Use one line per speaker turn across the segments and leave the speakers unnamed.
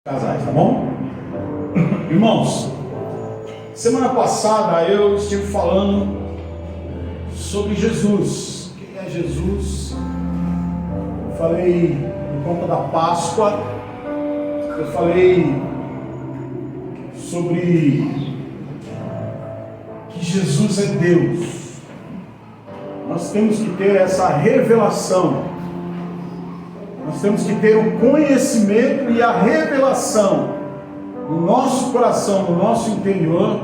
Casais, tá bom? Irmãos, semana passada eu estive falando sobre Jesus. Quem é Jesus? Eu falei por conta da Páscoa. Eu falei sobre que Jesus é Deus. Nós temos que ter essa revelação. Nós temos que ter o conhecimento e a revelação no nosso coração, no nosso interior,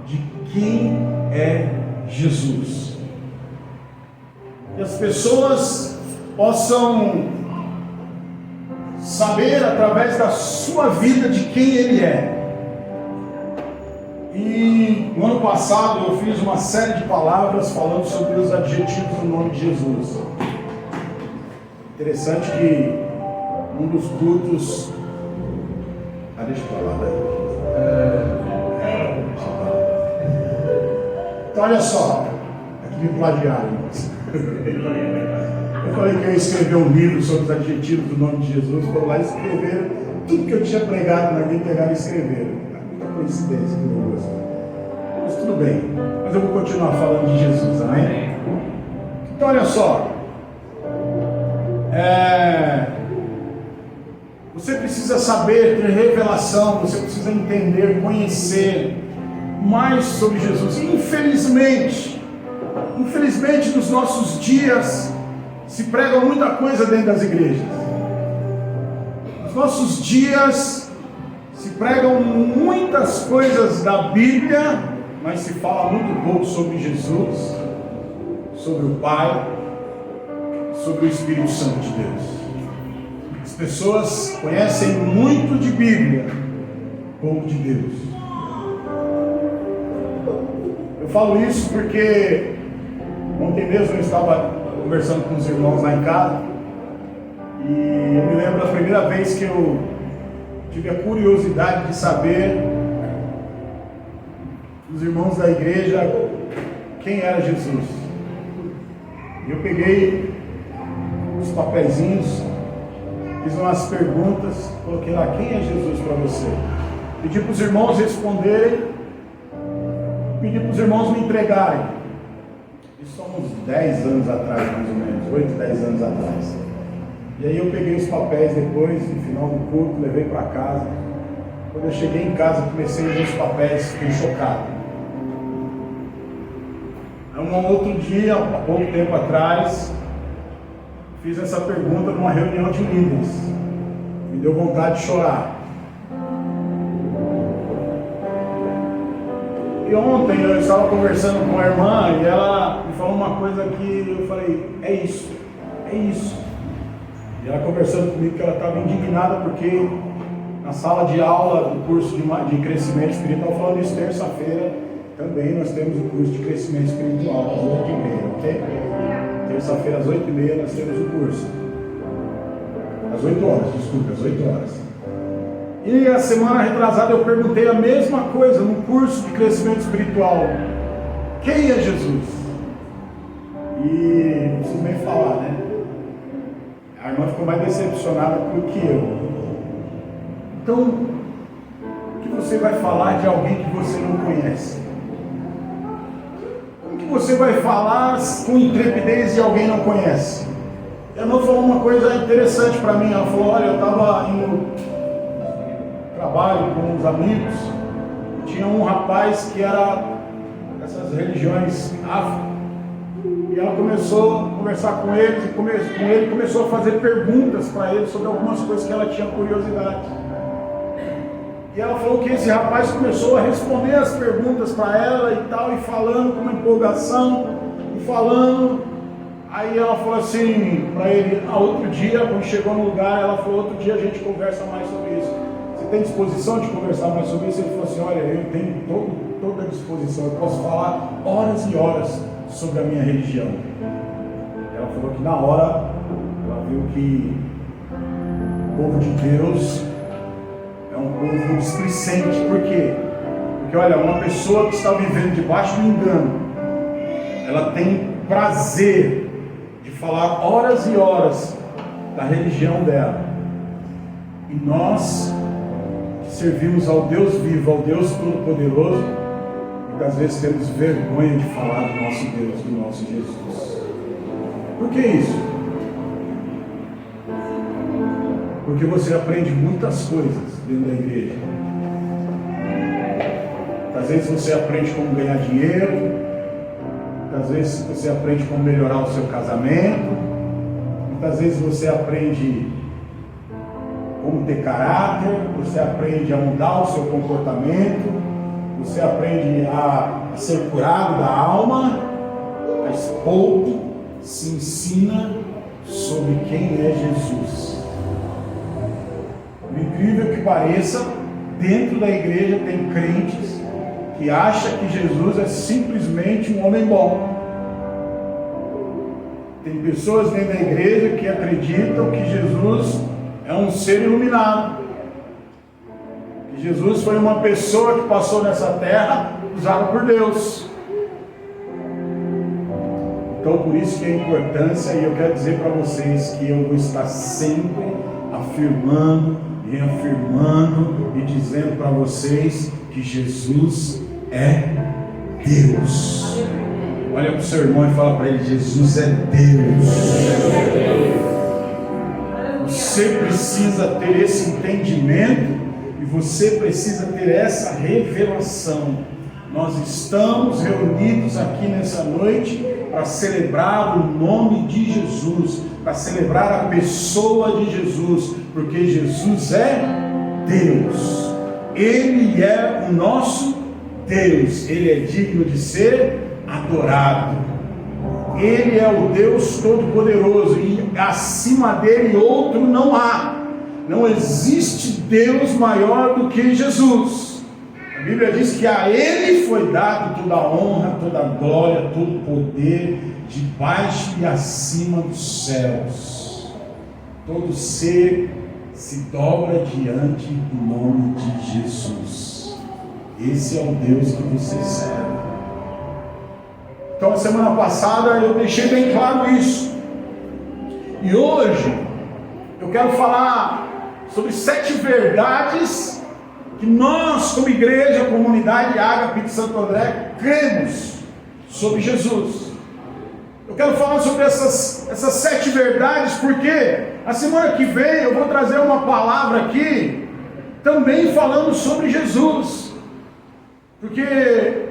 de quem é Jesus. Que as pessoas possam saber através da sua vida de quem Ele é. E no ano passado eu fiz uma série de palavras falando sobre os adjetivos do nome de Jesus. Interessante que um dos cultos. Deixa eu falar daí. Então, olha só. Aqui me plagiaram. Eu falei que eu ia escrever um livro sobre os adjetivos do nome de Jesus. Foram lá e escreveram tudo que eu tinha pregado na minha, pegaram e escreveram. Muita coincidência, que eu gosto. Mas tudo bem. Mas eu vou continuar falando de Jesus, amém? Então, olha só. Você precisa saber, ter revelação, você precisa entender, conhecer mais sobre Jesus. Infelizmente nos nossos dias se prega muita coisa dentro das igrejas. Nos nossos dias se pregam muitas coisas da Bíblia, mas se fala muito pouco sobre Jesus, sobre o Pai, sobre o Espírito Santo de Deus. As pessoas conhecem muito de Bíblia, pouco de Deus. Eu falo isso porque ontem mesmo eu estava conversando com os irmãos lá em casa e eu me lembro da primeira vez que eu tive a curiosidade de saber dos irmãos da igreja quem era Jesus. E eu peguei os papeizinhos, fiz umas perguntas, coloquei lá, quem é Jesus para você? Pedi para os irmãos responderem, pedi para os irmãos me entregarem. Isso há uns 10 anos atrás, mais ou menos, 8, 10 anos atrás. E aí eu peguei os papéis depois, no final do culto, levei para casa. Quando eu cheguei em casa, comecei a ver os papéis, fiquei chocado. Um outro dia, há pouco tempo atrás, fiz essa pergunta numa reunião de líderes. Me deu vontade de chorar. E ontem eu estava conversando com a irmã e ela me falou uma coisa que eu falei, é isso. E ela conversando comigo que ela estava indignada porque na sala de aula do curso de crescimento espiritual, falando isso terça-feira, também nós temos o curso de crescimento espiritual às 8h30, ok? Terça-feira às 8h30 nós temos o curso. Às 8 horas, desculpa, às 8 horas. E a semana retrasada eu perguntei a mesma coisa no curso de crescimento espiritual. Quem é Jesus? E não preciso nem falar, né? A irmã ficou mais decepcionada do que eu. Então, o que você vai falar de alguém que você não conhece? Como que você vai falar com intrepidez de alguém que não conhece? Ela não falou uma coisa interessante para mim. Ela falou, olha, eu estava indo trabalho com uns amigos, tinha um rapaz que era dessas religiões afro, e ela começou a conversar com eles, e com ele começou a fazer perguntas para ele sobre algumas coisas que ela tinha curiosidade. E ela falou que esse rapaz começou a responder as perguntas para ela e tal, e falando com uma empolgação, e falando. Aí ela falou assim para ele, outro dia, quando chegou no lugar, ela falou, outro dia a gente conversa mais sobre isso. Você tem disposição de conversar mais sobre isso? Ele falou assim, olha, eu tenho toda a disposição, eu posso falar horas e horas sobre a minha religião. Ela falou que na hora, ela viu que o povo de Deus é um povo displicente. Por quê? Porque olha, uma pessoa que está vivendo debaixo do engano, ela tem prazer de falar horas e horas da religião dela. E nós servimos ao Deus vivo, ao Deus Todo-Poderoso, muitas vezes temos vergonha de falar do nosso Deus, do nosso Jesus. Por que isso? Porque você aprende muitas coisas dentro da igreja. Às vezes você aprende como ganhar dinheiro, às vezes você aprende como melhorar o seu casamento, muitas vezes você aprende como ter caráter, você aprende a mudar o seu comportamento, você aprende a ser curado da alma, mas pouco se ensina sobre quem é Jesus. Por incrível que pareça, dentro da igreja tem crentes que acham que Jesus é simplesmente um homem bom. Tem pessoas dentro da igreja que acreditam que Jesus é um ser iluminado, que Jesus foi uma pessoa que passou nessa terra usada por Deus. Então por isso que a importância, e eu quero dizer para vocês que eu vou estar sempre afirmando, reafirmando e dizendo para vocês que Jesus é Deus. Olha para o seu irmão e fala para ele: Jesus é Deus. Você precisa ter esse entendimento e você precisa ter essa revelação. Nós estamos reunidos aqui nessa noite para celebrar o nome de Jesus, para celebrar a pessoa de Jesus, porque Jesus é Deus. Ele é o nosso Deus, Ele é digno de ser adorado. Ele é o Deus Todo-Poderoso e acima dele outro não há. Não existe Deus maior do que Jesus. A Bíblia diz que a Ele foi dado toda a honra, toda a glória, todo o poder, debaixo e acima dos céus. Todo ser se dobra diante do nome de Jesus. Esse é o Deus que você serve. Então, a semana passada eu deixei bem claro isso. E hoje eu quero falar sobre 7 verdades que nós, como igreja, comunidade Ágape de Santo André, cremos sobre Jesus. Eu quero falar sobre essas 7 verdades, porque a semana que vem eu vou trazer uma palavra aqui, também falando sobre Jesus. Porque,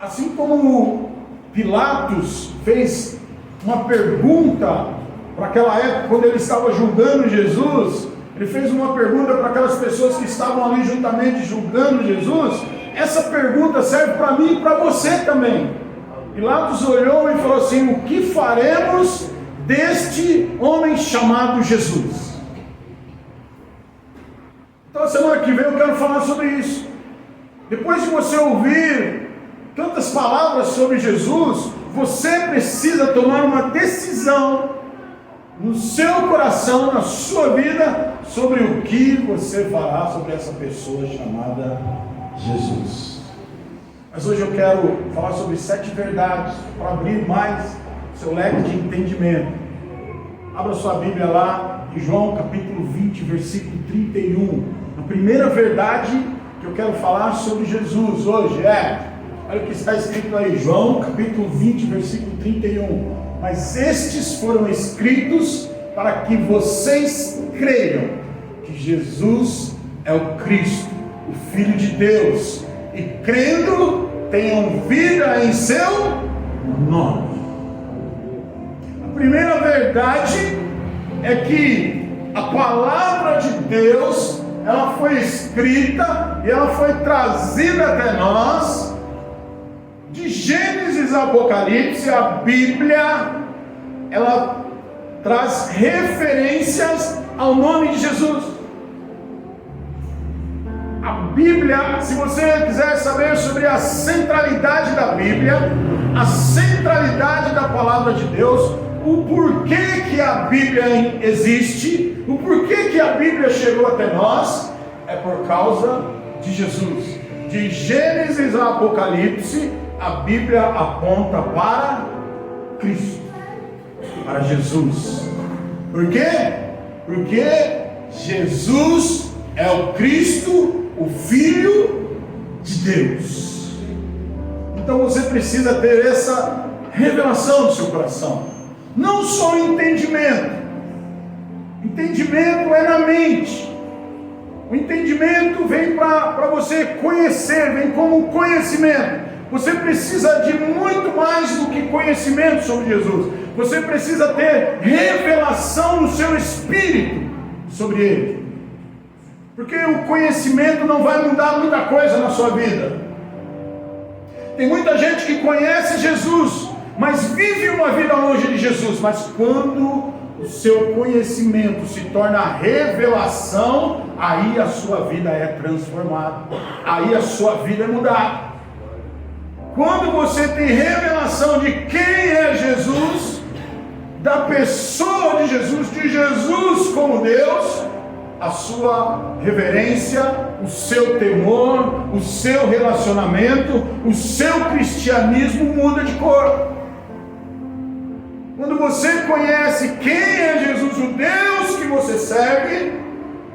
assim como Pilatos fez uma pergunta para aquela época, quando ele estava julgando Jesus, ele fez uma pergunta para aquelas pessoas que estavam ali juntamente julgando Jesus. Essa pergunta serve para mim e para você também. Pilatos olhou e falou assim: o que faremos deste homem chamado Jesus? Então, a semana que vem eu quero falar sobre isso. Depois de você ouvir tantas palavras sobre Jesus, você precisa tomar uma decisão no seu coração, na sua vida, sobre o que você fará sobre essa pessoa chamada Jesus. Mas hoje eu quero falar sobre 7 verdades, para abrir mais seu leque de entendimento. Abra sua Bíblia lá em João capítulo 20, versículo 31. A primeira verdade que eu quero falar sobre Jesus hoje olha o que está escrito aí, João capítulo 20, versículo 31. Mas estes foram escritos para que vocês creiam que Jesus é o Cristo, o Filho de Deus, e crendo tenham vida em seu nome. A primeira verdade é que a palavra de Deus, ela foi escrita e ela foi trazida até nós. De Gênesis a Apocalipse, a Bíblia, ela traz referências ao nome de Jesus. A Bíblia, se você quiser saber sobre a centralidade da Bíblia, a centralidade da palavra de Deus, o porquê que a Bíblia existe, o porquê que a Bíblia chegou até nós, é por causa de Jesus. De Gênesis a Apocalipse, a Bíblia aponta para Cristo, para Jesus. Por quê? Porque Jesus é o Cristo, o Filho de Deus. Então você precisa ter essa revelação no seu coração. Não só o entendimento. Entendimento é na mente. O entendimento vem para você conhecer, vem como conhecimento. Você precisa de muito mais do que conhecimento sobre Jesus. Você precisa ter revelação no seu espírito sobre Ele. Porque o conhecimento não vai mudar muita coisa na sua vida. Tem muita gente que conhece Jesus, mas vive uma vida longe de Jesus. Mas quando o seu conhecimento se torna revelação, aí a sua vida é transformada, aí a sua vida é mudada. Quando você tem revelação de quem é Jesus, da pessoa de Jesus como Deus, a sua reverência, o seu temor, o seu relacionamento, o seu cristianismo muda de cor. Quando você conhece quem é Jesus, o Deus que você serve,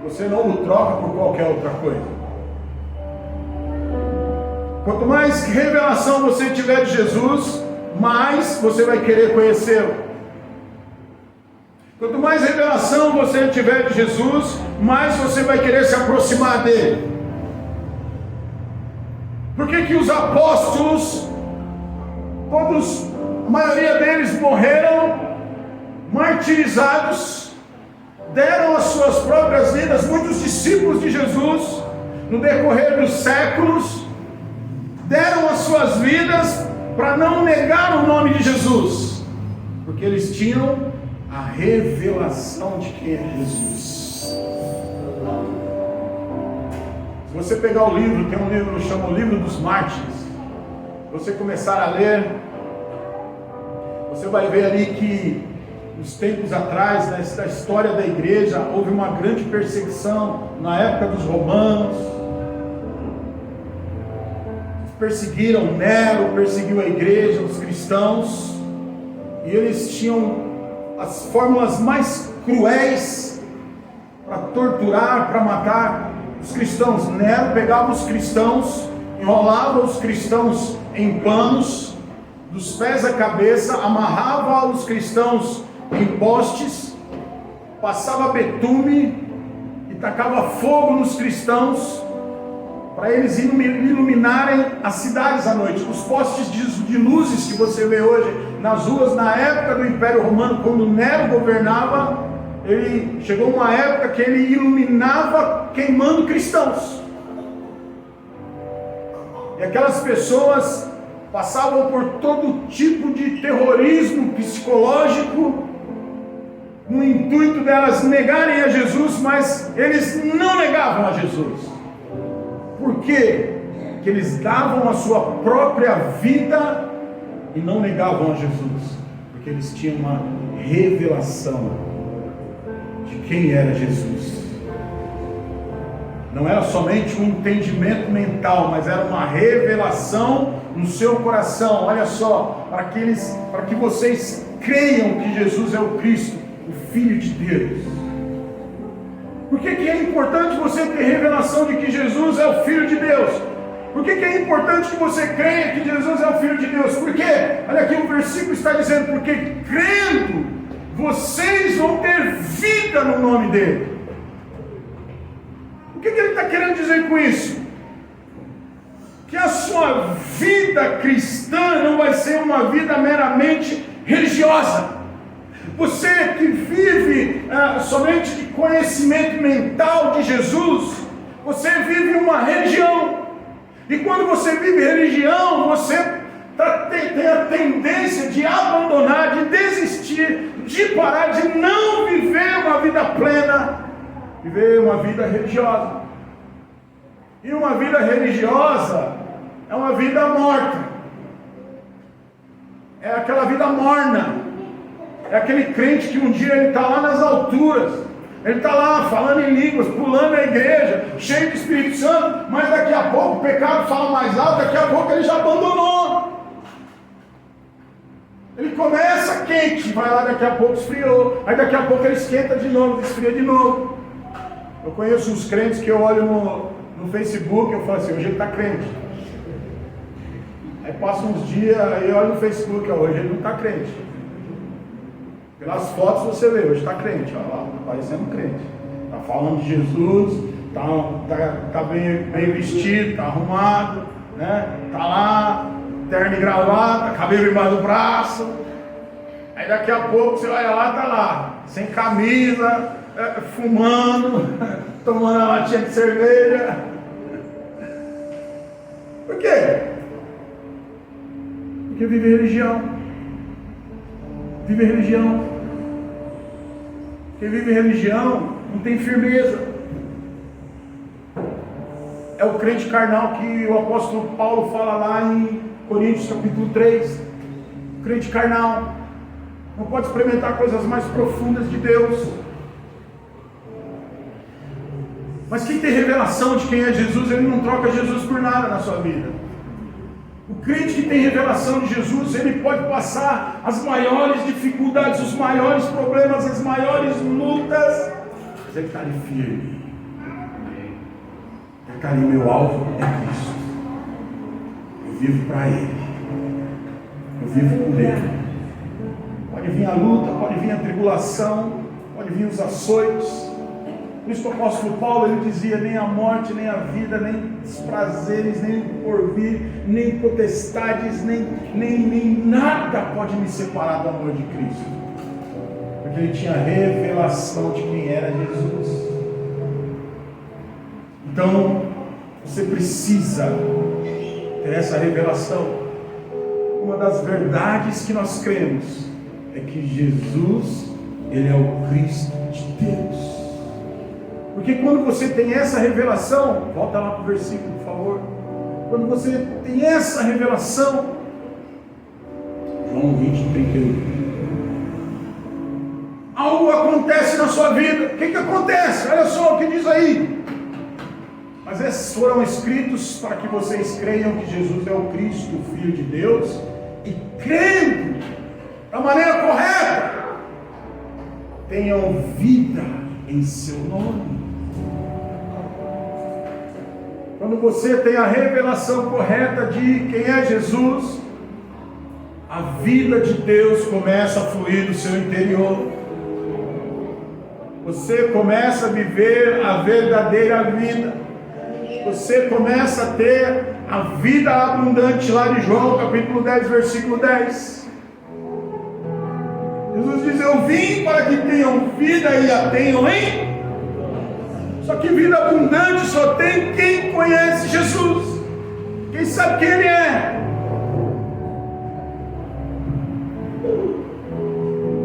você não o troca por qualquer outra coisa. Quanto mais revelação você tiver de Jesus, mais você vai querer conhecê-lo. Quanto mais revelação você tiver de Jesus, mais você vai querer se aproximar dele. Por que os apóstolos, a maioria deles morreram martirizados, deram as suas próprias vidas? Muitos discípulos de Jesus, no decorrer dos séculos, deram as suas vidas para não negar o nome de Jesus, porque eles tinham a revelação de quem é Jesus. Se você pegar o livro, tem um livro que chama o Livro dos Mártires, você começar a ler, você vai ver ali que uns tempos atrás, na história da igreja, houve uma grande perseguição na época dos romanos. Perseguiram Nero, perseguiu a igreja, os cristãos, e eles tinham as fórmulas mais cruéis para torturar, para matar os cristãos. Nero pegava os cristãos, enrolava os cristãos em panos, dos pés à cabeça, amarrava os cristãos em postes, passava betume e tacava fogo nos cristãos, para eles iluminarem as cidades à noite. Os postes de luzes que você vê hoje nas ruas, na época do Império Romano, quando Nero governava, chegou uma época que ele iluminava queimando cristãos. E aquelas pessoas passavam por todo tipo de terrorismo psicológico, no intuito delas negarem a Jesus, mas eles não negavam a Jesus. Por quê? Porque eles davam a sua própria vida e não negavam a Jesus, porque eles tinham uma revelação de quem era Jesus. Não era somente um entendimento mental, mas era uma revelação no seu coração. Olha só, para que vocês creiam que Jesus é o Cristo, o Filho de Deus. Por que é importante você ter revelação de que Jesus é o Filho de Deus? Por que é importante que você creia que Jesus é o Filho de Deus? Porque, olha aqui, o versículo está dizendo, porque crendo, vocês vão ter vida no nome dele. O que ele está querendo dizer com isso? Que a sua vida cristã não vai ser uma vida meramente religiosa. Você que vive somente de conhecimento mental de Jesus, você vive uma religião. E quando você vive religião, você tem a tendência de abandonar, de desistir, de parar, de não viver uma vida plena, viver uma vida religiosa. E uma vida religiosa é uma vida morta, é aquela vida morna. É aquele crente que um dia ele está lá nas alturas, ele está lá falando em línguas, pulando na igreja, cheio do Espírito Santo, mas daqui a pouco o pecado fala mais alto, daqui a pouco ele já abandonou. Ele começa quente, vai lá, daqui a pouco esfriou, aí daqui a pouco ele esquenta de novo, esfria de novo. Eu conheço uns crentes que eu olho no Facebook e eu falo assim, hoje ele está crente. Aí passa uns dias, aí eu olho no Facebook, ó, hoje ele não está crente. Pelas fotos você vê, hoje está crente, ó, lá, tá parecendo crente. Está falando de Jesus, tá bem vestido, está arrumado, né? Está lá, terno e gravata, cabelo embaixo do braço. Aí daqui a pouco você olha lá, está lá, sem camisa, fumando, tomando uma latinha de cerveja. Por quê? Porque vive religião. Vive religião. Quem vive religião não tem firmeza. É o crente carnal que o apóstolo Paulo fala lá em Coríntios capítulo 3. O crente carnal não pode experimentar coisas mais profundas de Deus. Mas quem tem revelação de quem é Jesus, ele não troca Jesus por nada na sua vida. O crente que tem revelação de Jesus, ele pode passar as maiores dificuldades, os maiores problemas, as maiores lutas, mas ele está ali firme. Ele está ali, meu alvo é Cristo. Eu vivo para Ele. Eu vivo por Ele. Pode vir a luta, pode vir a tribulação, pode vir os açoites. Por isso que o apóstolo Paulo, ele dizia, nem a morte, nem a vida, nem os prazeres, nem o porvir, nem potestades, nem nada pode me separar do amor de Cristo. Porque ele tinha revelação de quem era Jesus. Então, você precisa ter essa revelação. Uma das verdades que nós cremos é que Jesus, ele é o Cristo de Deus. Porque quando você tem essa revelação, volta lá para o versículo, por favor. Quando você tem essa revelação, João 20:31, algo acontece na sua vida. O que acontece? Olha só o que diz aí. Mas esses foram escritos para que vocês creiam que Jesus é o Cristo, o Filho de Deus, e crendo da maneira correta, tenham vida em seu nome. Quando você tem a revelação correta de quem é Jesus, a vida de Deus começa a fluir do seu interior. Você começa a viver a verdadeira vida. Você começa a ter a vida abundante lá de João, capítulo 10, versículo 10. Jesus diz, eu vim para que tenham vida e a tenham em... Só que vida abundante só tem quem conhece Jesus, quem sabe quem Ele é.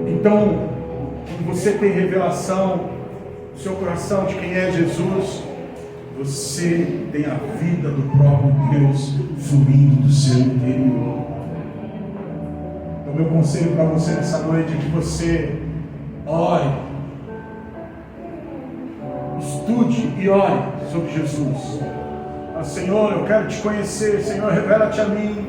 Então, quando você tem revelação no seu coração de quem é Jesus, você tem a vida do próprio Deus fluindo do seu interior. Então, meu conselho para você nessa noite é que você ore, estude e ore sobre Jesus. Senhor, eu quero te conhecer. Senhor, revela-te a mim.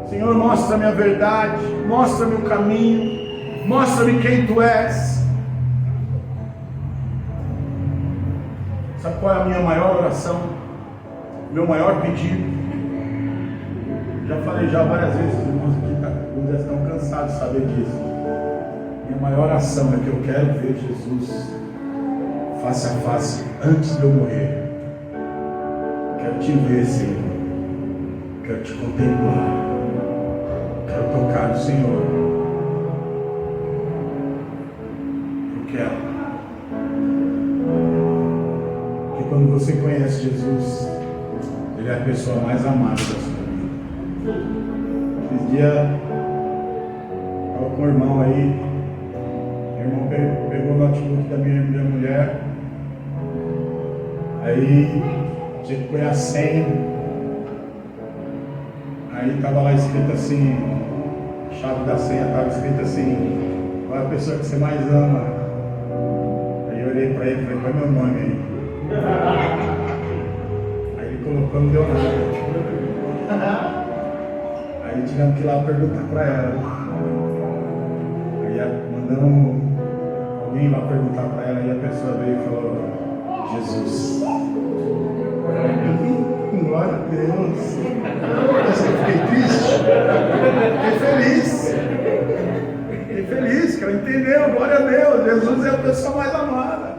Senhor, mostra-me a verdade, mostra-me o caminho, mostra-me quem tu és. Sabe qual é a minha maior oração? Meu maior pedido? Já falei várias vezes, os irmãos aqui já estão cansados de saber disso. Minha maior oração é que eu quero ver Jesus face a face antes de eu morrer. Quero te ver, Senhor. Quero te contemplar. Quero tocar no Senhor. Eu quero. Porque quando você conhece Jesus, Ele é a pessoa mais amada da sua vida. Esse dia, estava com um irmão aí. Meu irmão pegou o notebook da minha mulher. Aí tinha que pôr a senha. Aí estava lá escrito assim, a chave da senha estava escrito assim, qual é a pessoa que você mais ama? Aí eu olhei para ele e falei, qual é meu nome aí? Aí ele colocou, não deu nada. Aí tivemos que ir lá perguntar para ela. Aí mandamos alguém vai perguntar para ela e a pessoa veio e falou: Jesus. Glória a Deus. Eu fiquei triste. Fiquei feliz. Fiquei feliz que ela entendeu. Glória a Deus. Jesus é a pessoa mais amada.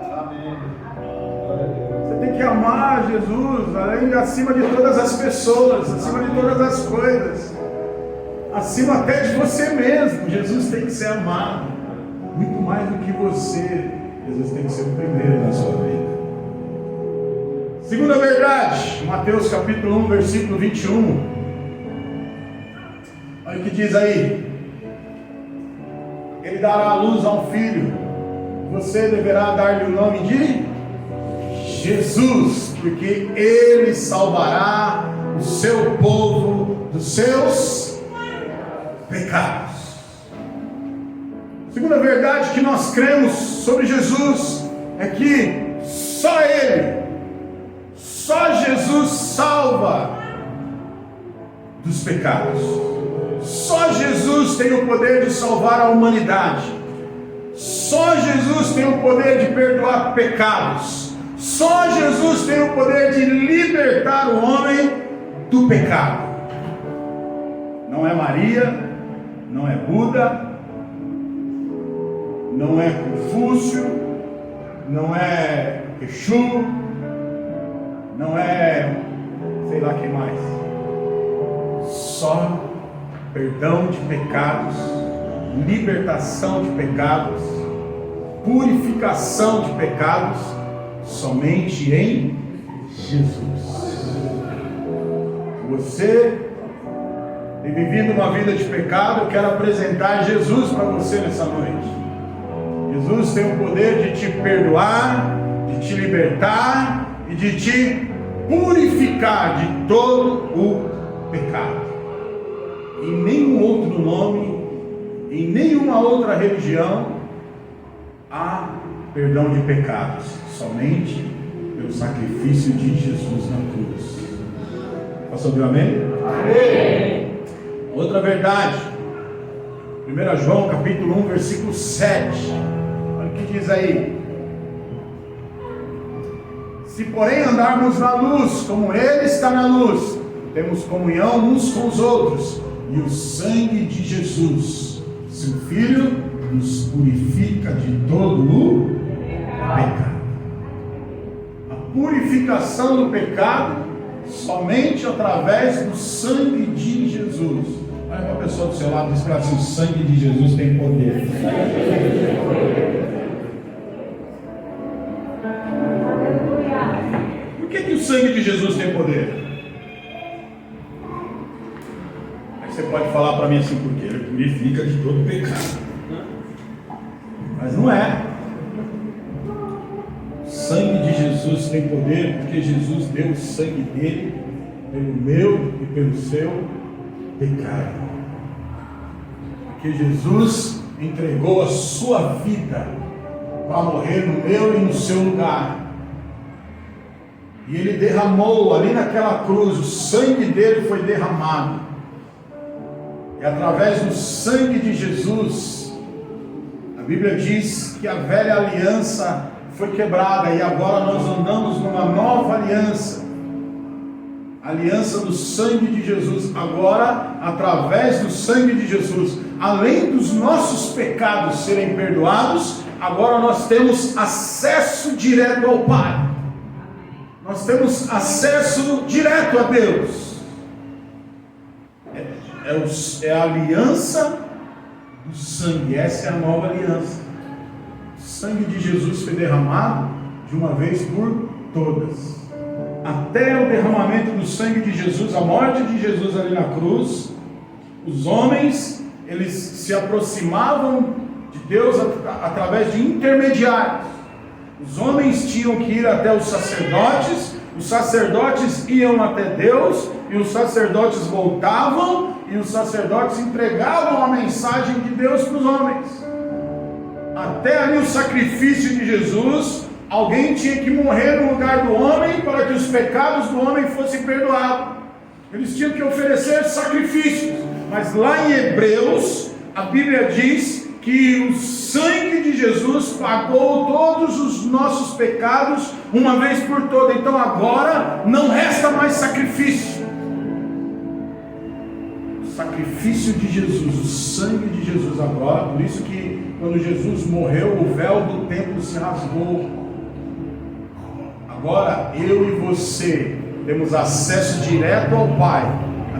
Você tem que amar Jesus acima de todas as pessoas, acima de todas as coisas, acima até de você mesmo. Jesus tem que ser amado muito mais do que você. Jesus tem que ser o primeiro na sua vida. Segunda verdade, Mateus capítulo 1, versículo 21. Olha o que diz aí: Ele dará à luz a um filho, você deverá dar-lhe o nome de Jesus, porque ele salvará o seu povo dos seus pecados. Segunda verdade que nós cremos sobre Jesus é que só Jesus salva dos pecados. Só Jesus tem o poder de salvar a humanidade. Só Jesus tem o poder de perdoar pecados. Só Jesus tem o poder de libertar o homem do pecado. Não é Maria, não é Buda, não é Confúcio, não é Exu, não é sei lá quem mais. Só perdão de pecados, libertação de pecados, purificação de pecados, somente em Jesus. Você tem vivido uma vida de pecado, eu quero apresentar Jesus para você nessa noite. Jesus tem o poder de te perdoar, de te libertar e de te purificar de todo o pecado. Em nenhum outro nome, em nenhuma outra religião há perdão de pecados, somente pelo sacrifício de Jesus na cruz. Posso ouvir amém? Amém. Outra verdade, 1 João capítulo 1, versículo 7. Olha o que diz aí: Se porém andarmos na luz, como Ele está na luz, temos comunhão uns com os outros, e o sangue de Jesus, seu Filho, nos purifica de todo o pecado. A purificação do pecado somente através do sangue de Jesus. Olha para a pessoa do seu lado e diz para ela assim: o sangue de Jesus tem poder. Por que o sangue de Jesus tem poder? Aí você pode falar para mim assim: porque ele purifica de todo pecado. Mas não é. O sangue de Jesus tem poder porque Jesus deu o sangue dele pelo meu e pelo seu pecado. Porque Jesus entregou a sua vida para morrer no meu e no seu lugar. E ele derramou ali naquela cruz, o sangue dele foi derramado. E através do sangue de Jesus, a Bíblia diz que a velha aliança foi quebrada e agora nós andamos numa nova aliança. A aliança do sangue de Jesus. Agora, através do sangue de Jesus, além dos nossos pecados serem perdoados, agora nós temos acesso direto ao Pai. Nós temos acesso direto a Deus. É a aliança do sangue. Essa é a nova aliança. O sangue de Jesus foi derramado de uma vez por todas. Até o derramamento do sangue de Jesus, a morte de Jesus ali na cruz, os homens, eles se aproximavam de Deus através de intermediários. Os homens tinham que ir até os sacerdotes iam até Deus, e os sacerdotes voltavam, e os sacerdotes entregavam a mensagem de Deus para os homens. Até ali o sacrifício de Jesus, alguém tinha que morrer no lugar do homem, para que os pecados do homem fossem perdoados. Eles tinham que oferecer sacrifícios, mas lá em Hebreus, a Bíblia diz que o sangue de Jesus pagou todos os nossos pecados uma vez por todas. Então agora não resta mais sacrifício. O sacrifício de Jesus, o sangue de Jesus agora, por isso que quando Jesus morreu, o véu do templo se rasgou. Agora eu e você temos acesso direto ao Pai,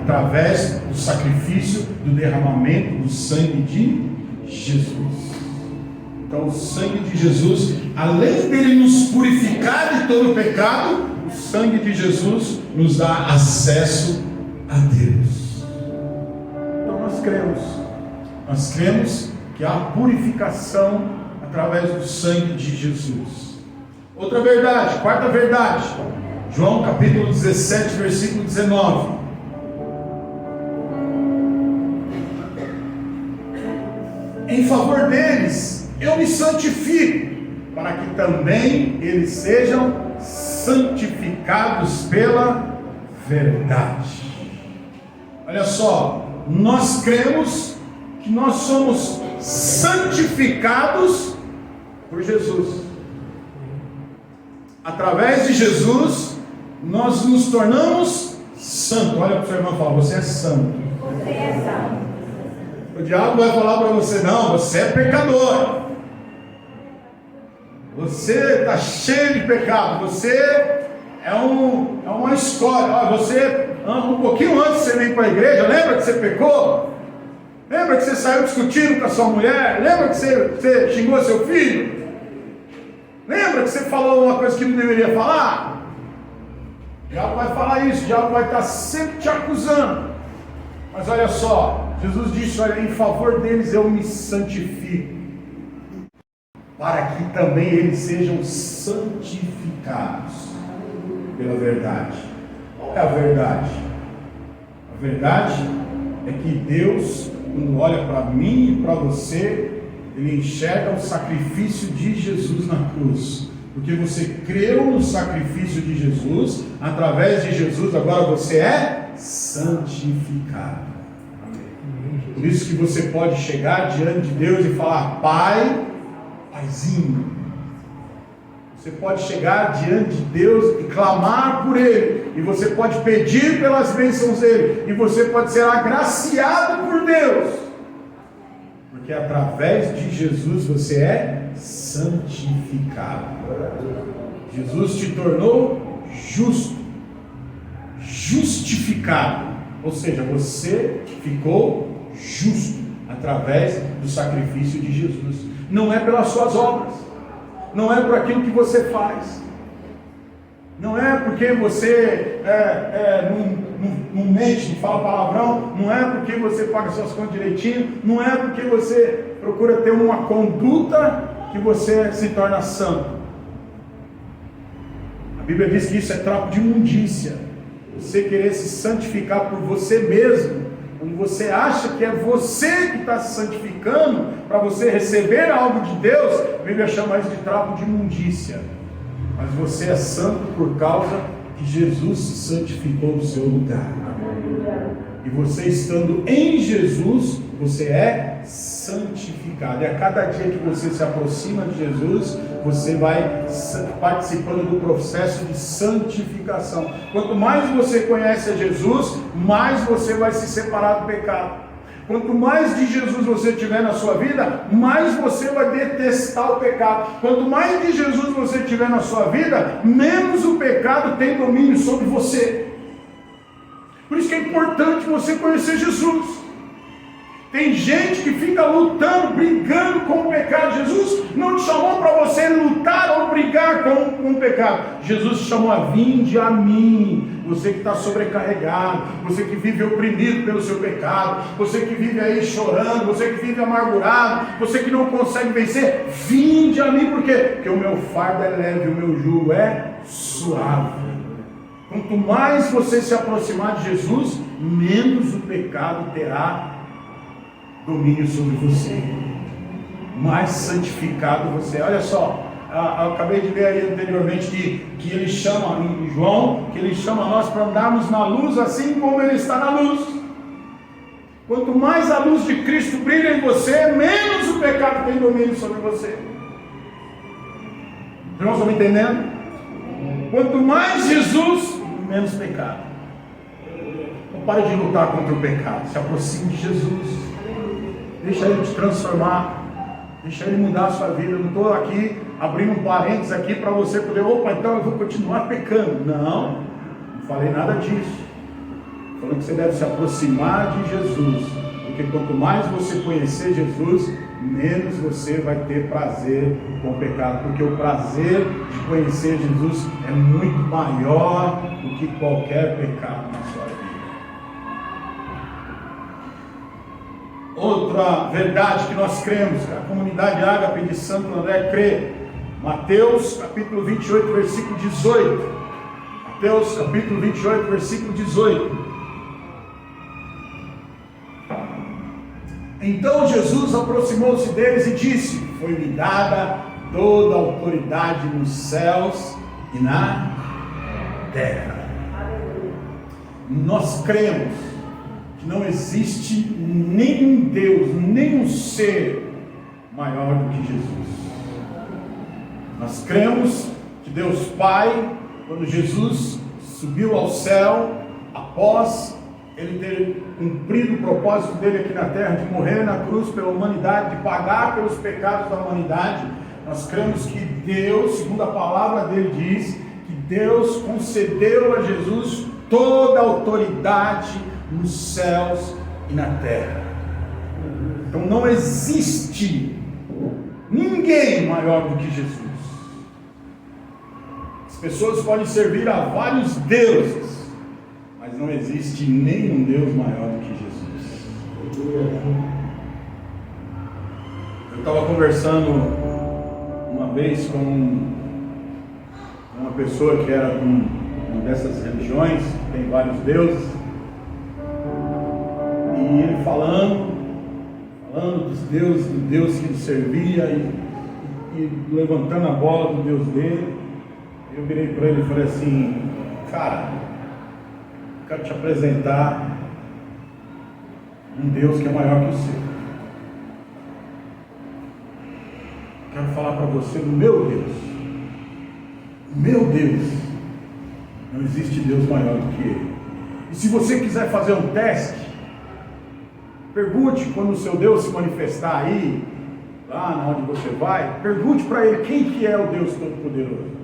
através do sacrifício, do derramamento do sangue de Jesus. Então o sangue de Jesus, além dele nos purificar de todo o pecado, o sangue de Jesus nos dá acesso a Deus. Então nós cremos que há purificação através do sangue de Jesus. Outra verdade, quarta verdade, João capítulo 17, versículo 19. Em favor deles, eu me santifico, para que também eles sejam santificados pela verdade. Olha só, nós cremos que nós somos santificados por Jesus. Através de Jesus, nós nos tornamos santos. Olha para o seu irmão e fala: você é santo.
Você é santo.
O diabo vai falar para você: não, você é pecador, você está cheio de pecado, você é uma escória. Você, um pouquinho antes de você vir para a igreja, lembra que você pecou? Lembra que você saiu discutindo com a sua mulher? Lembra que você xingou seu filho? Lembra que você falou uma coisa que não deveria falar? O diabo vai falar isso, o diabo vai estar sempre te acusando. Mas olha só, Jesus disse: olha, em favor deles eu me santifico, para que também eles sejam santificados pela verdade. Qual é a verdade? A verdade é que Deus, quando olha para mim e para você, Ele enxerga o sacrifício de Jesus na cruz. Porque você creu no sacrifício de Jesus, através de Jesus agora você é santificado. Por isso que você pode chegar diante de Deus e falar: Pai, Paizinho. Você pode chegar diante de Deus e clamar por Ele, e você pode pedir pelas bênçãos dEle, e você pode ser agraciado por Deus, porque através de Jesus você é santificado. Jesus te tornou justo, justificado, ou seja, você ficou justo através do sacrifício de Jesus. Não é pelas suas obras, não é por aquilo que você faz, não é porque você não mente, não fala palavrão, não é porque você paga suas contas direitinho, não é porque você procura ter uma conduta que você se torna santo. A Bíblia diz que isso é trapo de imundícia. Você querer se santificar por você mesmo, quando você acha que é você que está se santificando para você receber algo de Deus, a Bíblia chama isso de trapo de imundícia. Mas você é santo por causa que Jesus se santificou no seu lugar. E você estando em Jesus, você é santificado. E a cada dia que você se aproxima de Jesus, você vai participando do processo de santificação. Quanto mais você conhece a Jesus, mais você vai se separar do pecado. Quanto mais de Jesus você tiver na sua vida, mais você vai detestar o pecado. Quanto mais de Jesus você tiver na sua vida, menos o pecado tem domínio sobre você. Por isso que é importante você conhecer Jesus. Tem gente que fica lutando, brigando com o pecado. Jesus não te chamou para você lutar ou brigar com o pecado. Jesus te chamou a: vinde a mim. Você que está sobrecarregado, você que vive oprimido pelo seu pecado, você que vive aí chorando, você que vive amargurado, você que não consegue vencer, vinde a mim. Por quê? Porque o meu fardo é leve, o meu jugo é suave. Quanto mais você se aproximar de Jesus, menos o pecado terá domínio sobre você, mais santificado você. Olha só, eu acabei de ler aí anteriormente que ele chama, em João, que ele chama nós para andarmos na luz assim como ele está na luz. Quanto mais a luz de Cristo brilha em você, menos o pecado tem domínio sobre você. Irmãos, estão me entendendo? Quanto mais Jesus, menos pecado. Então pare de lutar contra o pecado. Se aproxime de Jesus. Deixa Ele te transformar. Deixa Ele mudar a sua vida. Eu não estou aqui abrindo um parênteses aqui para você poder, opa, então eu vou continuar pecando. Não falei nada disso. Falando que você deve se aproximar de Jesus. Porque quanto mais você conhecer Jesus, menos você vai ter prazer com o pecado. Porque o prazer de conhecer Jesus é muito maior do que qualquer pecado na sua vida. Outra verdade que nós cremos, que a comunidade Ágape de Santo André crê. Mateus capítulo 28, versículo 18. Mateus capítulo 28, versículo 18. Então Jesus aproximou-se deles e disse: foi-me dada toda a autoridade nos céus e na terra. Nós cremos que não existe nenhum Deus, nenhum ser maior do que Jesus. Nós cremos que Deus Pai, quando Jesus subiu ao céu, após Ele ter cumprido o propósito dele aqui na terra, de morrer na cruz pela humanidade, de pagar pelos pecados da humanidade, nós cremos que Deus, segundo a palavra dele diz, que Deus concedeu a Jesus toda a autoridade nos céus e na terra. Então não existe ninguém maior do que Jesus. As pessoas podem servir a vários deuses, mas não existe nenhum Deus maior do que Jesus. Eu estava conversando uma vez com uma pessoa que era de uma dessas religiões, que tem vários deuses, e ele falando dos deuses, do Deus que ele servia, e levantando a bola do Deus dele. Eu virei para ele e falei assim: cara, quero te apresentar um Deus que é maior que o seu. Quero falar para você do meu Deus. O meu Deus. Não existe Deus maior do que Ele. E se você quiser fazer um teste, pergunte quando o seu Deus se manifestar aí, lá na onde você vai, pergunte para Ele quem que é o Deus Todo-Poderoso.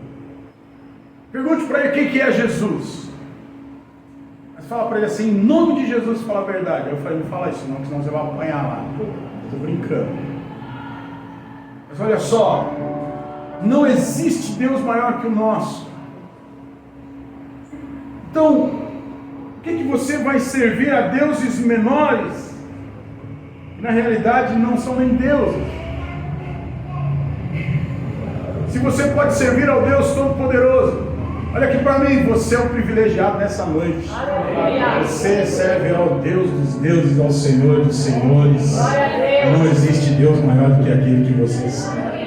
Pergunte para Ele quem que é Jesus. Fala para ele assim, em nome de Jesus, fala a verdade. Eu falei: não fala isso não, senão você vai apanhar lá. Estou brincando. Mas olha só, não existe Deus maior que o nosso. Então, por que você vai servir a deuses menores, que na realidade não são nem deuses? Se você pode servir ao Deus Todo-Poderoso, olha aqui para mim, você é um privilegiado nessa noite. Aleluia. Você serve ao Deus dos deuses, ao Senhor dos senhores. Não existe Deus maior do que aquele que você serve.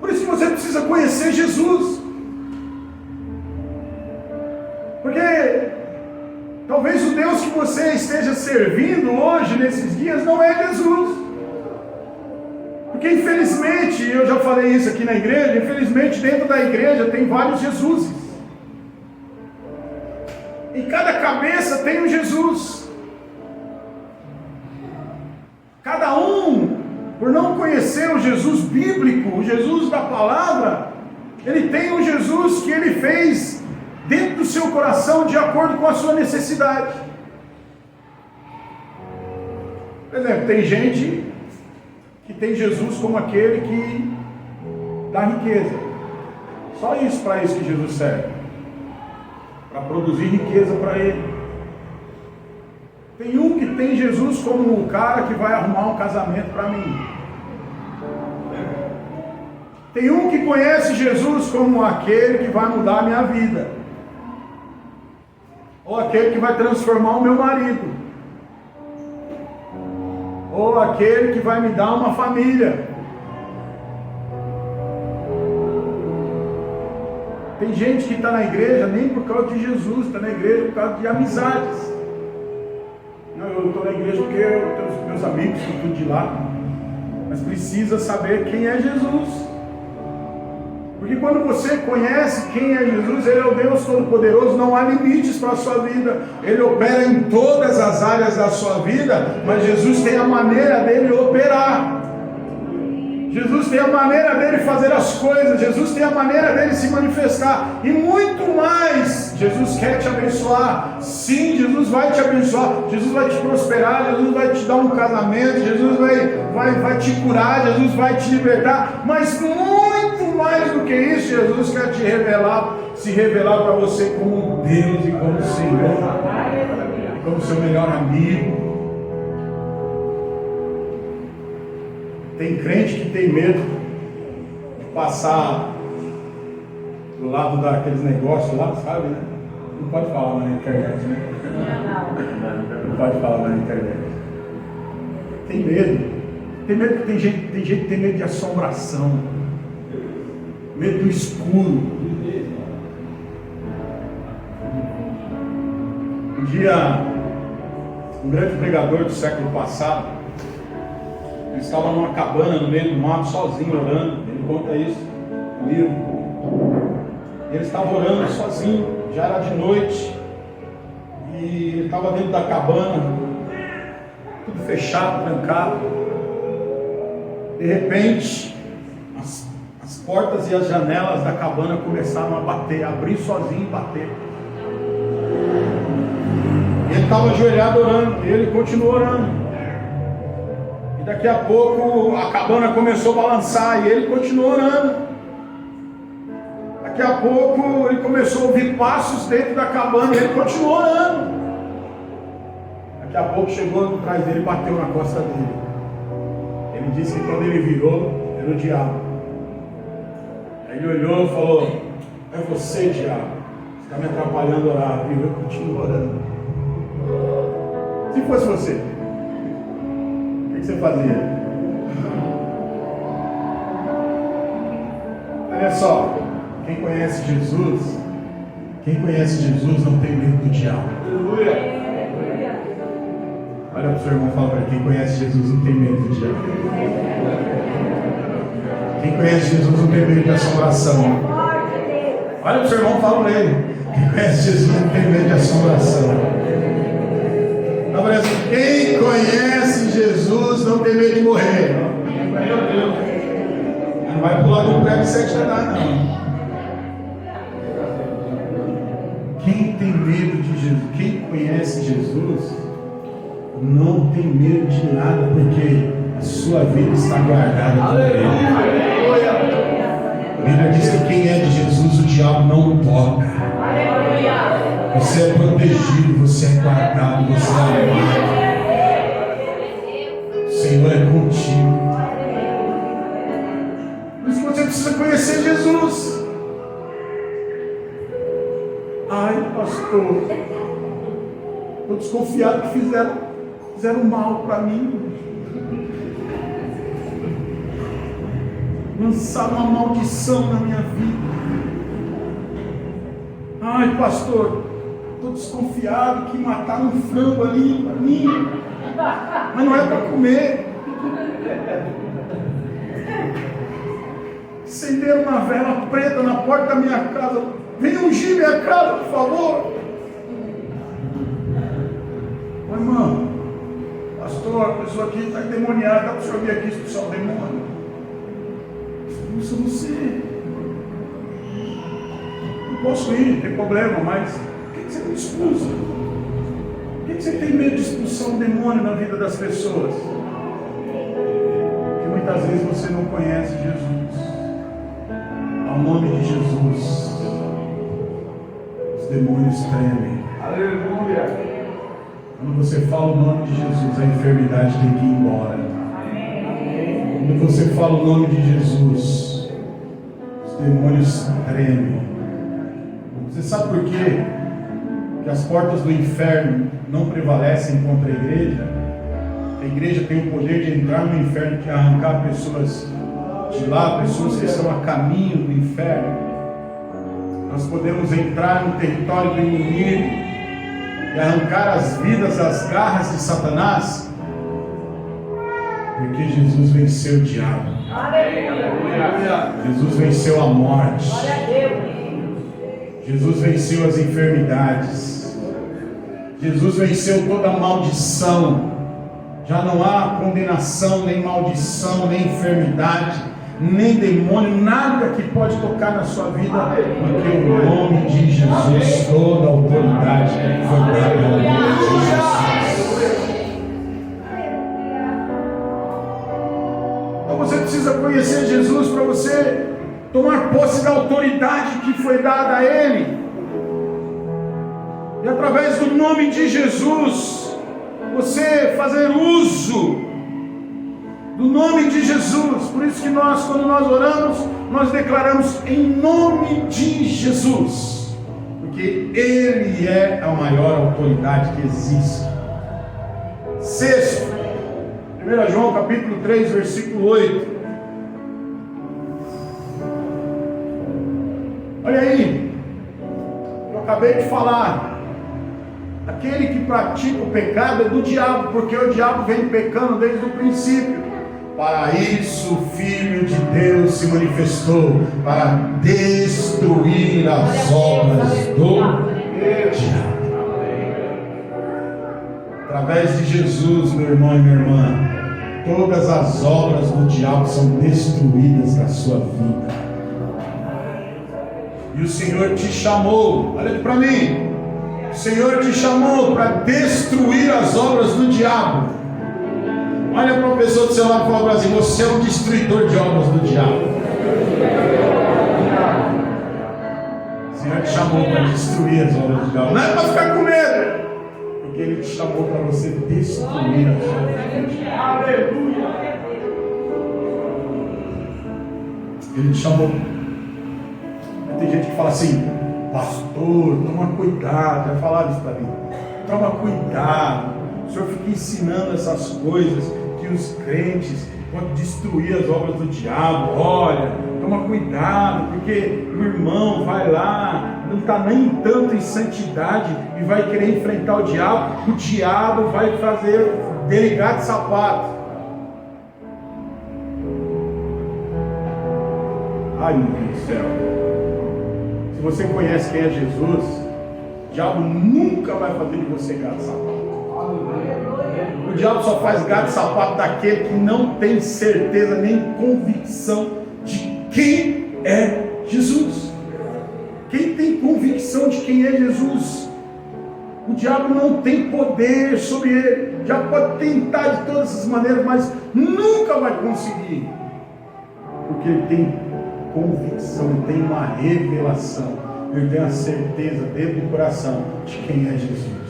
Por isso que você precisa conhecer Jesus. Porque talvez o Deus que você esteja servindo hoje, nesses dias, não é Jesus. Porque infelizmente, eu já falei isso aqui na igreja, infelizmente dentro da igreja tem vários Jesuses. Em cada cabeça tem um Jesus. Cada um, por não conhecer o Jesus bíblico, o Jesus da palavra, ele tem um Jesus que ele fez dentro do seu coração de acordo com a sua necessidade. Por exemplo, tem gente que tem Jesus como aquele que dá riqueza. Só isso, para isso que Jesus serve. Para produzir riqueza para ele. Tem um que tem Jesus como o cara que vai arrumar um casamento para mim. Tem um que conhece Jesus como aquele que vai mudar a minha vida. Ou aquele que vai transformar o meu marido. Ou aquele que vai me dar uma família. Tem gente que está na igreja nem por causa de Jesus, está na igreja por causa de amizades. Não, eu estou na igreja porque eu tenho meus amigos são tudo de lá. Mas precisa saber quem é Jesus. Porque quando você conhece quem é Jesus, Ele é o Deus Todo-Poderoso, não há limites para a sua vida. Ele opera em todas as áreas da sua vida, mas Jesus tem a maneira dele operar. Jesus tem a maneira dele fazer as coisas, Jesus tem a maneira dele se manifestar, e muito mais. Jesus quer te abençoar, sim, Jesus vai te abençoar, Jesus vai te prosperar, Jesus vai te dar um casamento, Jesus vai te curar, Jesus vai te libertar, mas muito mais do que isso, Jesus quer te revelar, se revelar para você como Deus e como Senhor, como seu melhor amigo. Tem crente que tem medo de passar do lado daqueles negócios lá, sabe, né? Não pode falar na internet, né? Não pode falar na internet. Tem medo. Tem medo que tem gente que tem medo de assombração. Medo do escuro. Um dia, um grande pregador do século passado, ele estava numa cabana no meio do mato, sozinho, orando. Ele conta isso no livro. Ele estava orando sozinho, já era de noite. E ele estava dentro da cabana, tudo fechado, trancado. De repente, as portas e as janelas da cabana começaram a bater, a abrir sozinho e bater. E ele estava ajoelhado orando, e ele continuou orando. Daqui a pouco a cabana começou a balançar e ele continuou orando. Daqui a pouco ele começou a ouvir passos dentro da cabana e ele continuou orando. Daqui a pouco chegou atrás dele e bateu na costa dele. Ele disse que quando ele virou, era o diabo. Aí ele olhou e falou: é você, diabo, você está me atrapalhando a orar, viu? Eu continuo orando. Se fosse você, o que você fazia? Olha só, quem conhece Jesus não tem medo do diabo. Olha para o seu irmão e fala para ele: quem conhece Jesus não tem medo do diabo. Quem conhece Jesus não tem medo de assombração. Olha para o seu irmão e fala para ele: quem conhece Jesus não tem medo de assombração. Quem conhece Jesus não tem medo de morrer. Não vai pular do prédio 7 andares, não. Quem tem medo de Jesus, quem conhece Jesus, não tem medo de nada, porque a sua vida está guardada por Ele. A Bíblia diz que quem é de Jesus, o diabo não o toca. Você é protegido, você é guardado, você é amado. O Senhor é contigo. Por isso você precisa conhecer Jesus. Ai, pastor, estou desconfiado que fizeram mal para mim. Lançaram uma maldição na minha vida. Ai, pastor, estou desconfiado que mataram um frango ali para mim, mas não é para comer. Acenderam uma vela preta na porta da minha casa. Venha ungir minha casa, por favor. Ô irmão, pastor, a pessoa aqui está endemoniada, dá para o senhor vir aqui expulsar o demônio? Expulsa você. Não posso ir, não tem problema, mas por que você não expulsa? Por que você tem medo de expulsar um demônio na vida das pessoas? Porque muitas vezes você não conhece Jesus. Ao nome de Jesus, os demônios tremem. Aleluia! Quando você fala o nome de Jesus, a enfermidade tem que ir embora. Quando você fala o nome de Jesus, os demônios tremem. Você sabe por quê? Que as portas do inferno não prevalecem contra a igreja? A igreja tem o poder de entrar no inferno e arrancar pessoas de lá, pessoas que estão a caminho do inferno. Nós podemos entrar no território do inimigo e e arrancar as vidas das garras de Satanás? Porque Jesus venceu o diabo. Jesus venceu a morte. Jesus venceu as enfermidades. Jesus venceu toda a maldição. Já não há condenação, nem maldição, nem enfermidade, nem demônio, nada que pode tocar na sua vida, porque o nome de Jesus, toda a autoridade foi dada ao nome de Jesus. Então você precisa conhecer Jesus para você tomar posse da autoridade que foi dada a Ele. E através do nome de Jesus, você fazer uso do nome de Jesus. Por isso que nós, quando nós oramos, nós declaramos em nome de Jesus, porque Ele é a maior autoridade que existe. Sexto, 1 João capítulo 3, versículo 8. Olha aí, eu acabei de falar. Aquele que pratica o pecado é do diabo, porque o diabo vem pecando desde o princípio. Para isso o Filho de Deus se manifestou, para destruir as obras do diabo. Através de Jesus, meu irmão e minha irmã, todas as obras do diabo são destruídas na sua vida. E o Senhor te chamou, olha aqui para mim. O Senhor te chamou para destruir as obras do diabo. Olha para uma pessoa do seu lado e fala assim: você é um destruidor de obras do diabo. O Senhor te chamou para destruir as obras do diabo. Não é para ficar com medo, porque Ele te chamou para você destruir as obras do diabo. Aleluia. Ele te chamou. Tem gente que fala assim: pastor, toma cuidado. Já falaram isso para mim. Toma cuidado. O Senhor fica ensinando essas coisas que os crentes podem destruir as obras do diabo. Olha, toma cuidado, porque o irmão vai lá, não está nem tanto em santidade e vai querer enfrentar o diabo vai fazer dele gato de sapato. Ai, meu Deus do céu. Se você conhece quem é Jesus, o diabo nunca vai fazer de você gato de sapato. O diabo só faz gato de sapato daquele que não tem certeza nem convicção de quem é Jesus. Quem tem convicção de quem é Jesus, o diabo não tem poder sobre ele. O diabo pode tentar de todas as maneiras, mas nunca vai conseguir, porque ele tem convicção, ele tem uma revelação, ele tem a certeza dentro do coração de quem é Jesus.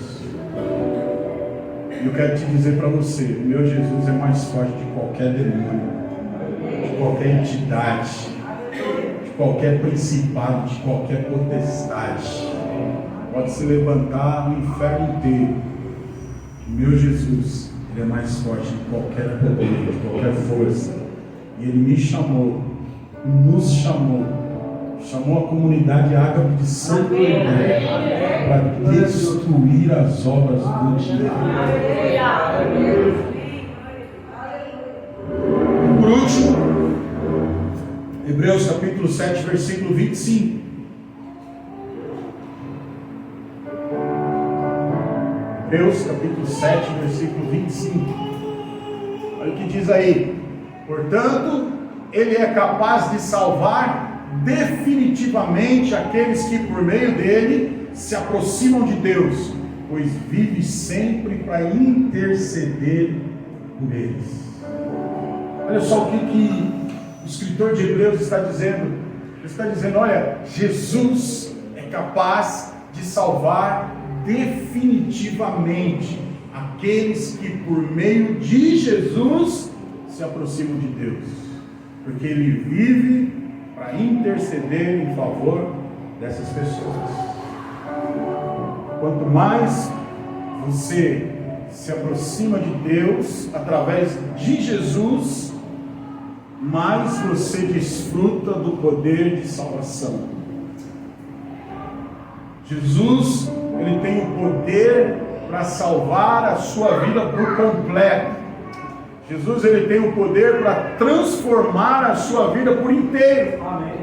E eu quero te dizer para você: o meu Jesus é mais forte de qualquer demônio, de qualquer entidade, de qualquer principado, de qualquer potestade. Pode se levantar no inferno inteiro. O meu Jesus, Ele é mais forte de qualquer poder, de qualquer força. E Ele me chamou, nos chamou a comunidade Ágape de Santo André para destruir as obras do diabo. Por último, Hebreus capítulo 7, versículo 25. Hebreus capítulo 7, versículo 25. Olha o que diz aí: portanto, Ele é capaz de salvar definitivamente aqueles que por meio dele se aproximam de Deus, pois vive sempre para interceder por eles. Olha só o que o escritor de Hebreus está dizendo. Ele está dizendo: olha, Jesus é capaz de salvar definitivamente aqueles que por meio de Jesus se aproximam de Deus, porque Ele vive para interceder em favor dessas pessoas. Quanto mais você se aproxima de Deus através de Jesus, mais você desfruta do poder de salvação. Jesus, Ele tem o poder para salvar a sua vida por completo. Jesus, Ele tem o poder para transformar a sua vida por inteiro. Amém.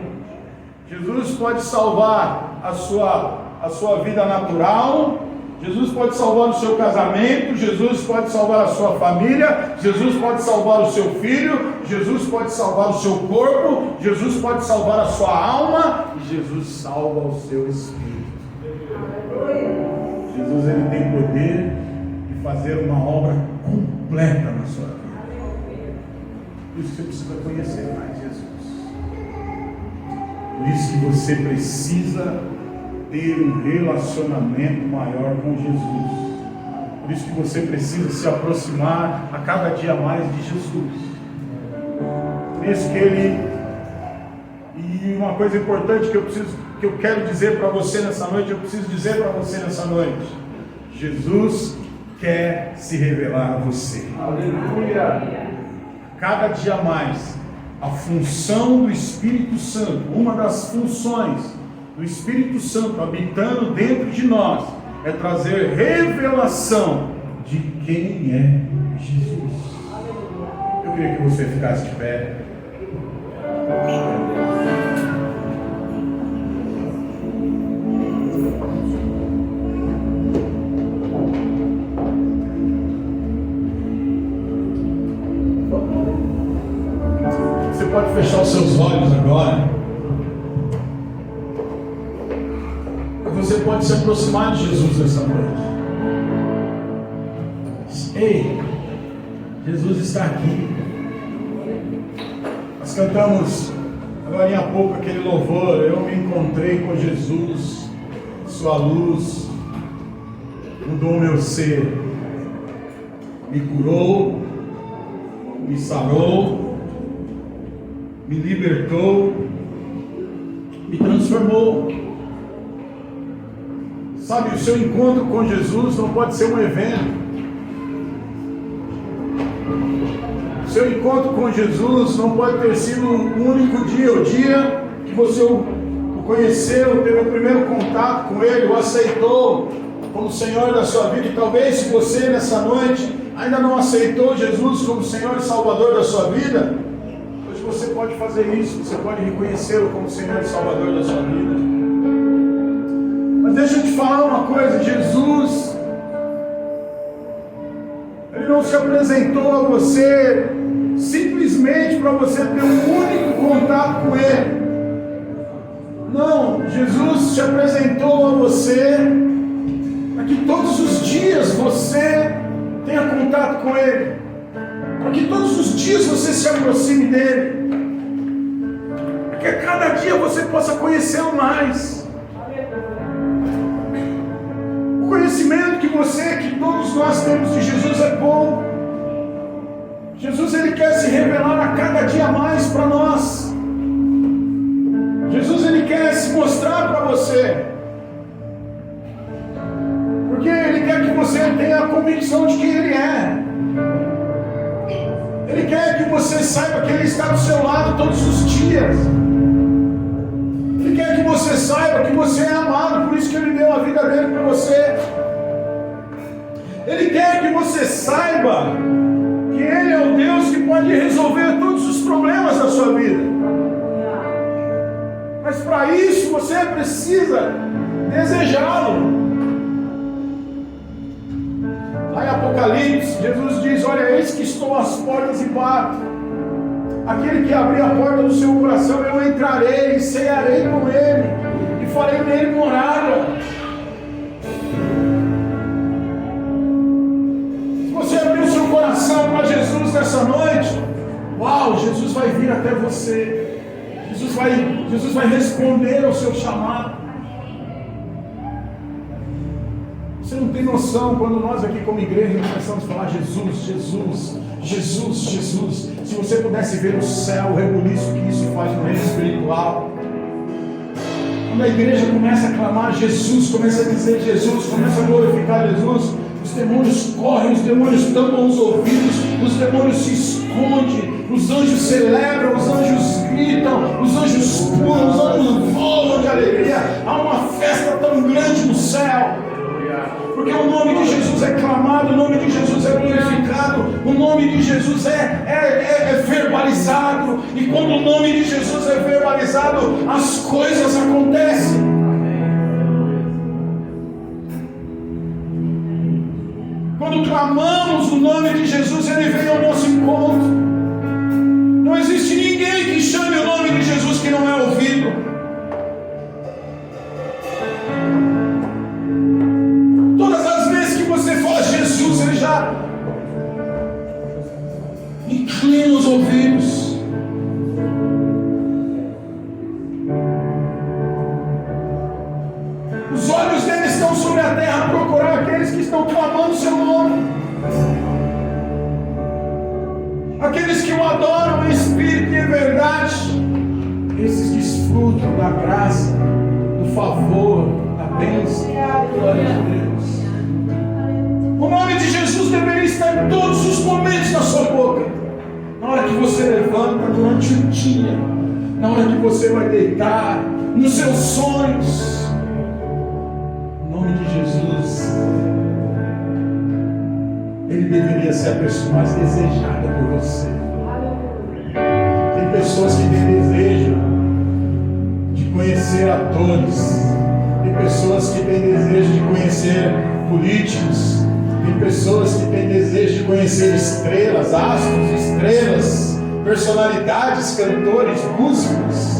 Jesus pode salvar a sua vida natural. Jesus pode salvar o seu casamento. Jesus pode salvar a sua família. Jesus pode salvar o seu filho. Jesus pode salvar o seu corpo. Jesus pode salvar a sua alma. E Jesus salva o seu espírito. Jesus, Ele tem poder de fazer uma obra completa na sua vida. Por isso que você precisa conhecer mais Jesus. Por isso que você precisa ter um relacionamento maior com Jesus. Por isso que você precisa se aproximar a cada dia mais de Jesus. Por isso que Ele... E uma coisa importante que eu quero dizer para você nessa noite, eu preciso dizer para você nessa noite: Jesus quer se revelar a você. Aleluia! Cada dia mais, a função do Espírito Santo, uma das funções do Espírito Santo habitando dentro de nós, é trazer revelação de quem é Jesus. Eu queria que você ficasse de pé. Você pode fechar os seus olhos agora. Você pode se aproximar de Jesus nessa noite. Ei, Jesus está aqui. Nós cantamos agora há pouco aquele louvor: eu me encontrei com Jesus, sua luz mudou o meu ser, me curou, me sarou, me libertou, me transformou. Sabe, o seu encontro com Jesus não pode ser um evento. O seu encontro com Jesus não pode ter sido um único dia, o dia que você o conheceu, teve o primeiro contato com Ele, o aceitou como Senhor da sua vida. E talvez, se você nessa noite ainda não aceitou Jesus como Senhor e Salvador da sua vida, hoje você pode fazer isso, você pode reconhecê-lo como Senhor e Salvador da sua vida. Mas deixa eu te falar uma coisa: Jesus, Ele não se apresentou a você simplesmente para você ter um único contato com Ele. Não, Jesus se apresentou a você para que todos os dias você tenha contato com Ele, para que todos os dias você se aproxime dEle, para que a cada dia você possa conhecê-lo mais. O conhecimento que todos nós temos de Jesus é bom. Jesus, Ele quer se revelar a cada dia mais para nós. Jesus, Ele quer se mostrar para você, porque Ele quer que você tenha a convicção de quem Ele é. Ele quer que você saiba que Ele está do seu lado todos os dias. Ele quer que você saiba que você é amado, por isso que Ele deu a vida dele para você. Ele quer que você saiba que Ele é o Deus que pode resolver todos os problemas da sua vida. Mas para isso você precisa desejá-lo. Lá em Apocalipse, Jesus diz: olha, eis que estou às portas e bato. Aquele que abrir a porta do seu coração, eu entrarei e cearei com ele e farei nele morada. Se você abrir o seu coração para Jesus nessa noite, uau, Jesus vai vir até você. Jesus vai responder ao seu chamado. Você não tem noção quando nós aqui como igreja começamos a falar Jesus, Jesus, Jesus, Jesus. Se você pudesse ver o céu, o rebuliço que isso faz no reino espiritual. Quando a igreja começa a clamar Jesus, começa a dizer Jesus, começa a glorificar Jesus, os demônios correm, os demônios tampam os ouvidos, os demônios se escondem, os anjos celebram, os anjos gritam, os anjos pulam, os anjos voam de alegria. Há uma festa tão grande céu. Porque o nome de Jesus é clamado, o nome de Jesus é glorificado, o nome de Jesus é verbalizado. E quando o nome de Jesus é verbalizado, as coisas acontecem. Quando clamamos o nome de Jesus, Ele vem ao nosso encontro. Não existe ninguém que chame o nome de Jesus que não é ouvido. Todas as vezes que você fala Jesus, Ele já inclina os ouvidos. Os olhos dele estão sobre a terra a procurar aqueles que estão clamando o seu nome. Aqueles que o adoram em espírito e em verdade. Esses desfrutam da graça, do favor, da bênção. Glória a Deus. O nome de Jesus deveria estar em todos os momentos na sua boca. Na hora que você levanta durante o dia, na hora que você vai deitar, nos seus sonhos. O nome de Jesus, Ele deveria ser a pessoa mais desejada por você. Tem pessoas que têm desejo de conhecer atores, tem pessoas que têm desejo de conhecer políticos, tem pessoas que têm desejo de conhecer estrelas, astros, estrelas, personalidades, cantores, músicos.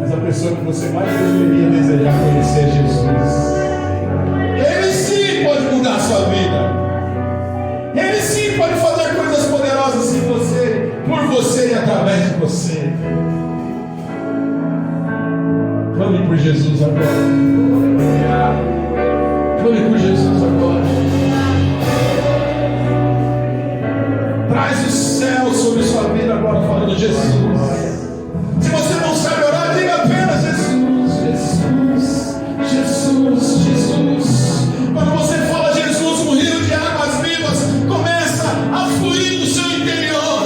Mas a pessoa que você mais deveria desejar conhecer é Jesus. Ele sim pode mudar a sua vida. Ele sim pode fazer coisas poderosas em você, por você e através de você. Clame por Jesus agora. Clame por Jesus agora. Traz o céu sobre sua vida agora, falando Jesus. Se você não sabe orar, diga apenas Jesus, Jesus, Jesus, Jesus. Quando você fala Jesus, um rio de águas vivas começa a fluir do seu interior.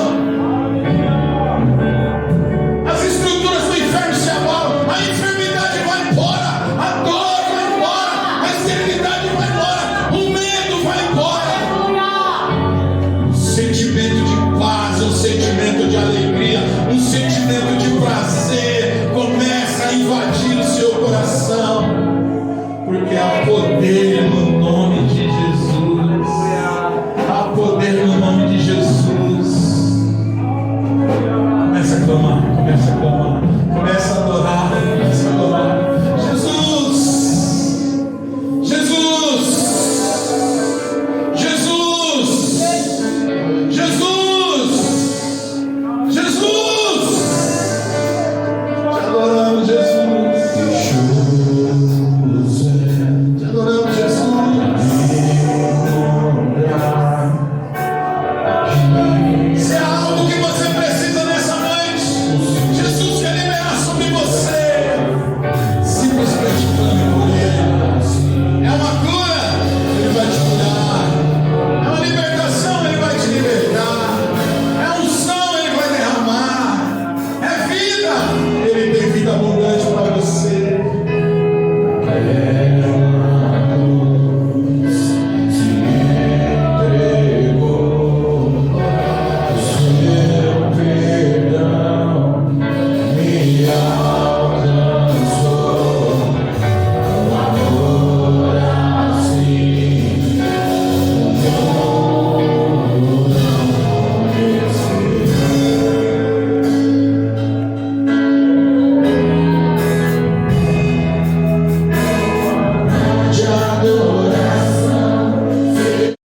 As estruturas do inferno se abalam, a enfermidade vai embora, a dor vai embora, a esterilidade vai embora, o medo vai embora. Um sentimento de paz, um sentimento de alegria, um sentimento de prazer começa a invadir o seu coração, porque há poder